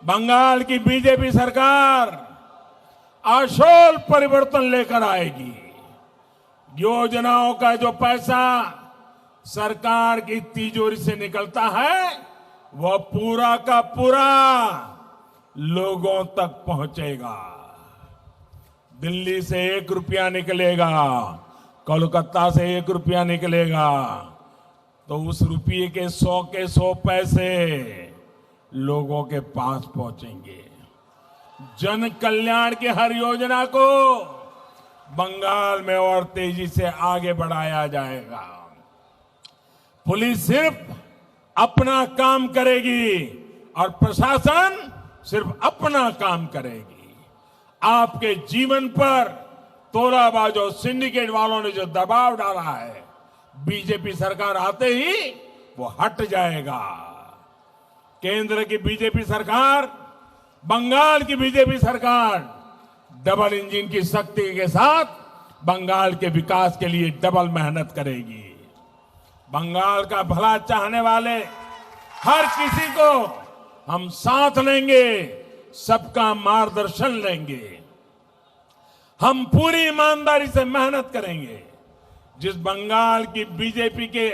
बंगाल की बीजेपी सरकार आशोल परिवर्तन लेकर आएगी। योजनाओं का जो पैसा सरकार की तिजोरी से निकलता है वह पूरा का पूरा लोगों तक पहुंचेगा। दिल्ली से 1 रुपया निकलेगा, कोलकाता से 1 रुपया निकलेगा, तो उस रुपये के 100 पैसे लोगों के पास पहुंचेंगे। जन कल्याण की हर योजना को बंगाल में और तेजी से आगे बढ़ाया जाएगा। पुलिस सिर्फ अपना काम करेगी और प्रशासन सिर्फ अपना काम करेगी। आपके जीवन पर तोलाबाजों सिंडिकेट वालों ने जो दबाव डाला है, बीजेपी सरकार आते ही वो हट जाएगा। केंद्र की बीजेपी सरकार, बंगाल की बीजेपी सरकार डबल इंजन की शक्ति के साथ बंगाल के विकास के लिए डबल मेहनत करेगी। बंगाल का भला चाहने वाले हर किसी को हम साथ लेंगे, सबका मार्गदर्शन लेंगे। हम पूरी ईमानदारी से मेहनत करेंगे। जिस बंगाल की बीजेपी के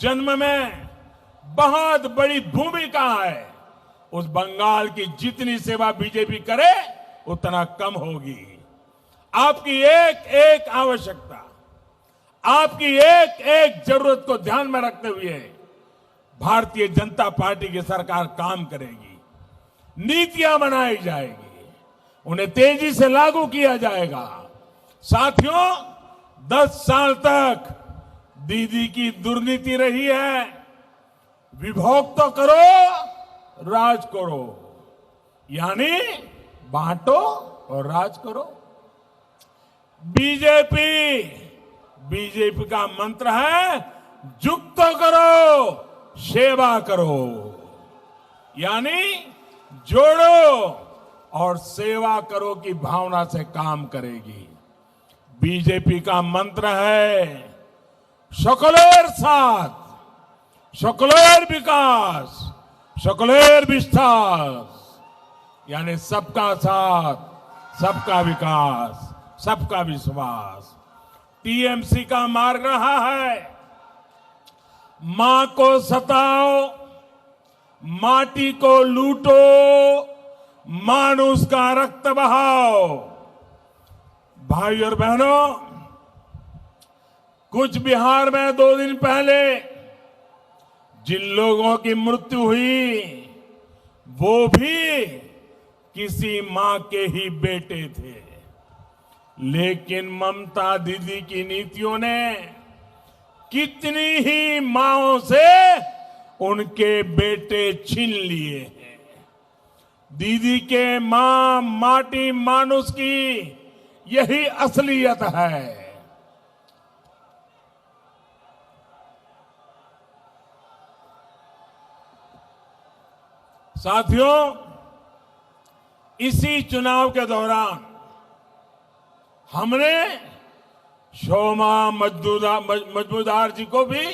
जन्म में बहुत बड़ी भूमिका है, उस बंगाल की जितनी सेवा बीजेपी करे उतना कम होगी। आपकी एक एक आवश्यकता, आपकी एक एक जरूरत को ध्यान में रखते हुए भारतीय जनता पार्टी की सरकार काम करेगी। नीतियां बनाई जाएगी, उन्हें तेजी से लागू किया जाएगा। साथियों, 10 साल तक दीदी की दुर्नीति रही है, विभोग तो करो, राज करो, यानी बांटो और राज करो। बीजेपी का मंत्र है जुक तो करो, सेवा करो, यानी जोड़ो और सेवा करो की भावना से काम करेगी। बीजेपी का मंत्र है सकलेर साथ, सकलेर विकास, सकलेर विस्तार, यानी सबका साथ, सबका विकास, सबका विश्वास। टीएमसी का मार्ग रहा है मां को सताओ, माटी को लूटो, मानुष का रक्त बहाओ। भाई और बहनों, कुछ बिहार में 2 दिन पहले जिन लोगों की मृत्यु हुई वो भी किसी मां के ही बेटे थे, लेकिन ममता दीदी की नीतियों ने कितनी ही मांओं से उनके बेटे छीन लिए हैं। दीदी के मां माटी मानुष की यही असलियत है। साथियों, इसी चुनाव के दौरान हमने शोमा मजमूदार जी को भी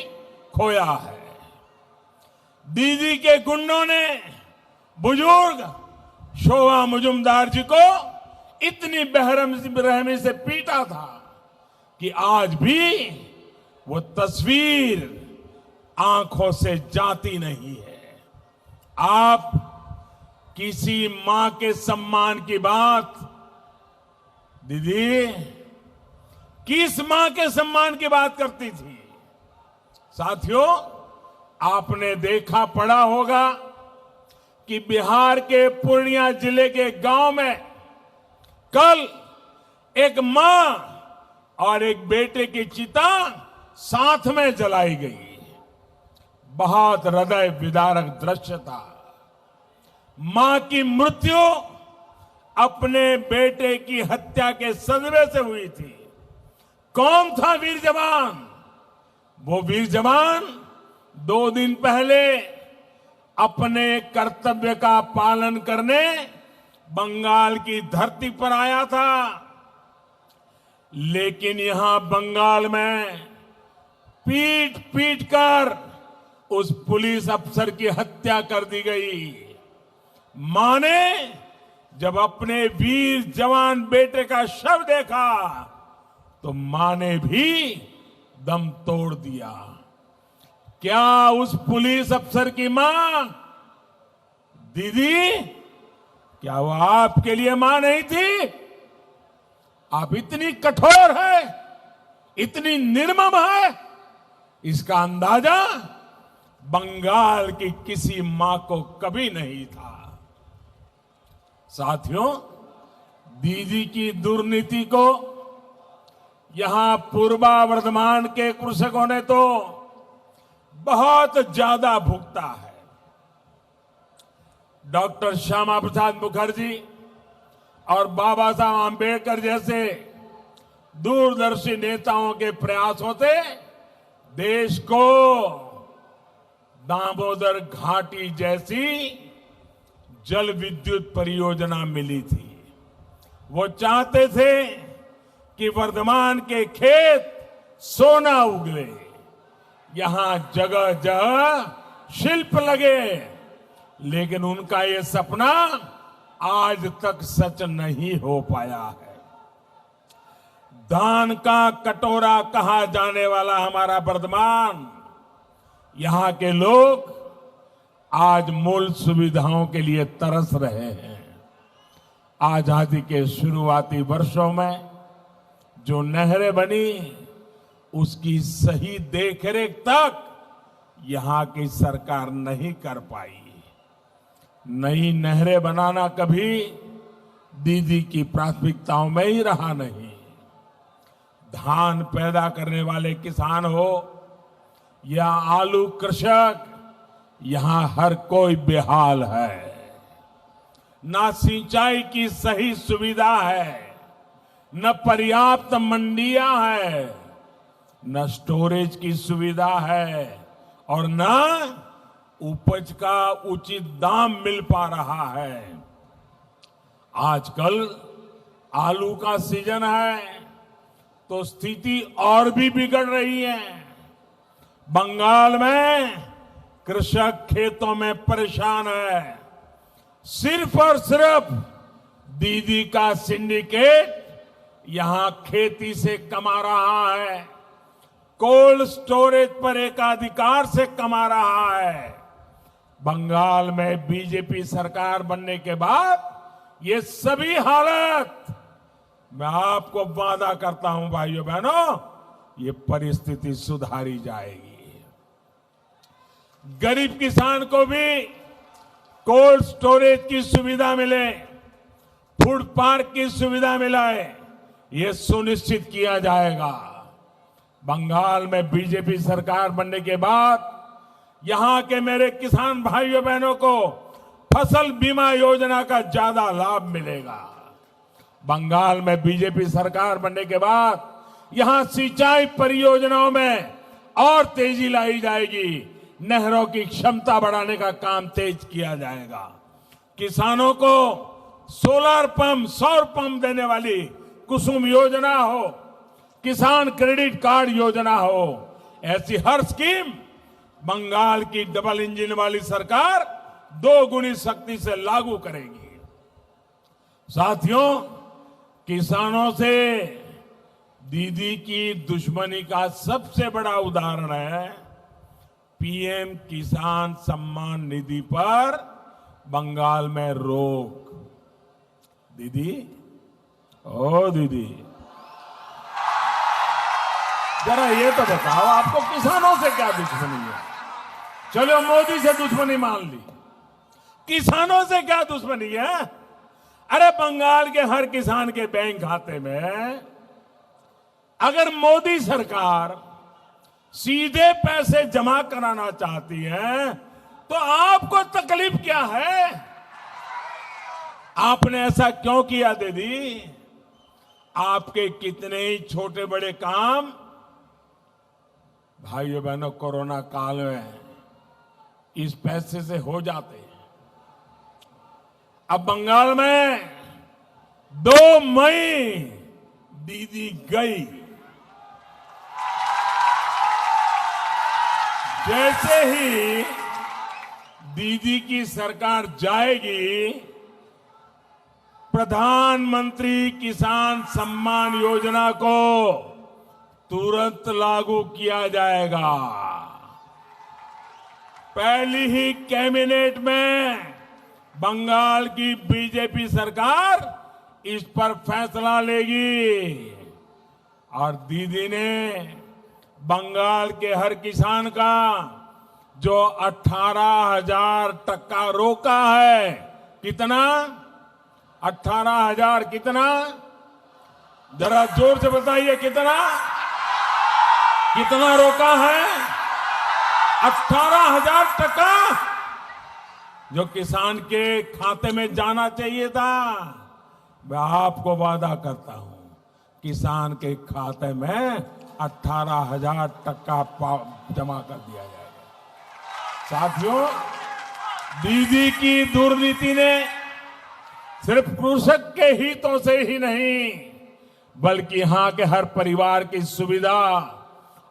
खोया है। दीदी के गुंडों ने बुजुर्ग शोभा मजूमदार जी को इतनी बेरहमी से पीटा था कि आज भी वो तस्वीर आंखों से जाती नहीं है। आप किसी मां के सम्मान की बात, दीदी किस मां के सम्मान की बात करती थी? साथियों, आपने देखा पढ़ा होगा कि बिहार के पूर्णिया जिले के गांव में कल एक मां और एक बेटे की चिता साथ में जलाई गई। बहुत हृदय विदारक दृश्य था। मां की मृत्यु अपने बेटे की हत्या के सदमे से हुई थी। कौन था वीर जवान? वो वीर जवान 2 दिन पहले अपने कर्तव्य का पालन करने बंगाल की धरती पर आया था, लेकिन यहां बंगाल में पीट पीट कर उस पुलिस अफसर की हत्या कर दी गई। मां ने जब अपने वीर जवान बेटे का शव देखा तो मां ने भी दम तोड़ दिया। क्या उस पुलिस अफसर की मां दीदी, क्या वो आपके लिए मां नहीं थी? आप इतनी कठोर है, इतनी निर्मम है, इसका अंदाजा बंगाल की किसी मां को कभी नहीं था। साथियों, दीदी की दुर्नीति को यहां पूर्वा वर्धमान के कृषकों ने तो बहुत ज्यादा भुगता है। डॉक्टर श्यामा प्रसाद मुखर्जी और बाबा साहब आंबेडकर जैसे दूरदर्शी नेताओं के प्रयासों से देश को दामोदर घाटी जैसी जल विद्युत परियोजना मिली थी। वो चाहते थे कि वर्धमान के खेत सोना उगले, यहां जगह जगह शिल्प लगे, लेकिन उनका ये सपना आज तक सच नहीं हो पाया है। धान का कटोरा कहा जाने वाला हमारा वर्धमान, यहां के लोग आज मूल सुविधाओं के लिए तरस रहे हैं। आजादी के शुरुआती वर्षों में जो नहरें बनी, उसकी सही देखरेख तक यहां की सरकार नहीं कर पाई। नई नहरें बनाना कभी दीदी की प्राथमिकताओं में ही रहा नहीं। धान पैदा करने वाले किसान हो या आलू कृषक, यहां हर कोई बेहाल है। ना सिंचाई की सही सुविधा है, न पर्याप्त मंडियां है, न स्टोरेज की सुविधा है, और न उपज का उचित दाम मिल पा रहा है। आजकल आलू का सीजन है तो स्थिति और भी बिगड़ रही है। बंगाल में कृषक खेतों में परेशान है। सिर्फ और सिर्फ दीदी का सिंडिकेट यहां खेती से कमा रहा है, कोल्ड स्टोरेज पर एकाधिकार से कमा रहा है। बंगाल में बीजेपी सरकार बनने के बाद ये सभी हालत, मैं आपको वादा करता हूं भाइयों बहनों, ये परिस्थिति सुधारी जाएगी। गरीब किसान को भी कोल्ड स्टोरेज की सुविधा मिले, फूड पार्क की सुविधा मिले, ये सुनिश्चित किया जाएगा। बंगाल में बीजेपी सरकार बनने के बाद यहां के मेरे किसान भाइयों बहनों को फसल बीमा योजना का ज्यादा लाभ मिलेगा। बंगाल में बीजेपी सरकार बनने के बाद यहां सिंचाई परियोजनाओं में और तेजी लाई जाएगी। नहरों की क्षमता बढ़ाने का काम तेज किया जाएगा। किसानों को सोलर पंप, सौर पंप देने वाली कुसुम योजना हो, किसान क्रेडिट कार्ड योजना हो, ऐसी हर स्कीम बंगाल की डबल इंजन वाली सरकार 2 गुनी शक्ति से लागू करेगी। साथियों, किसानों से दीदी की दुश्मनी का सबसे बड़ा उदाहरण है पीएम किसान सम्मान निधि पर बंगाल में रोक। दीदी, ओ दीदी, जरा ये तो बताओ, आपको किसानों से क्या दुश्मनी है? चलो मोदी से दुश्मनी मान ली, किसानों से क्या दुश्मनी है? अरे बंगाल के हर किसान के बैंक खाते में अगर मोदी सरकार सीधे पैसे जमा कराना चाहती है तो आपको तकलीफ क्या है? आपने ऐसा क्यों किया दीदी? आपके कितने ही छोटे बड़े काम भाइयों बहनों कोरोना काल में इस पैसे से हो जाते हैं। अब बंगाल में 2 मई दीदी गई, जैसे ही दीदी की सरकार जाएगी, प्रधानमंत्री किसान सम्मान योजना को तुरंत लागू किया जाएगा। पहली ही कैबिनेट में बंगाल की बीजेपी सरकार इस पर फैसला लेगी और दीदी ने बंगाल के हर किसान का जो 18,000 टका रोका है, कितना? 18,000 कितना? जरा जोर से बताइए, कितना कितना रोका है? 18,000 टका जो किसान के खाते में जाना चाहिए था। मैं आपको वादा करता हूं, किसान के खाते में 18,000 टका जमा कर दिया जाएगा। साथियों, दीदी की दुर्नीति ने सिर्फ कृषक के हितों से ही नहीं, बल्कि यहां के हर परिवार की सुविधा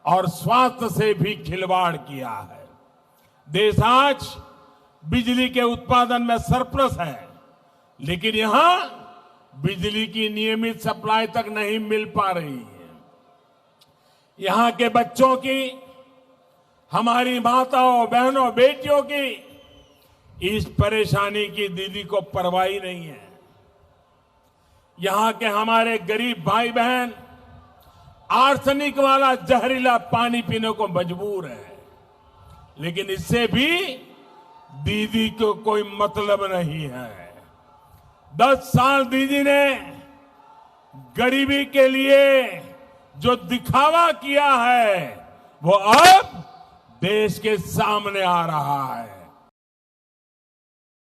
और स्वास्थ्य से भी खिलवाड़ किया है। देश आज बिजली के उत्पादन में सरप्लस है, लेकिन यहां बिजली की नियमित सप्लाई तक नहीं मिल पा रही है। यहां के बच्चों की, हमारी माताओं, बहनों, बेटियों की इस परेशानी की दीदी को परवाह नहीं है। यहां के हमारे गरीब भाई बहन आर्सेनिक वाला जहरीला पानी पीने को मजबूर है, लेकिन इससे भी दीदी को कोई मतलब नहीं है। 10 साल दीदी ने गरीबी के लिए जो दिखावा किया है, वो अब देश के सामने आ रहा है।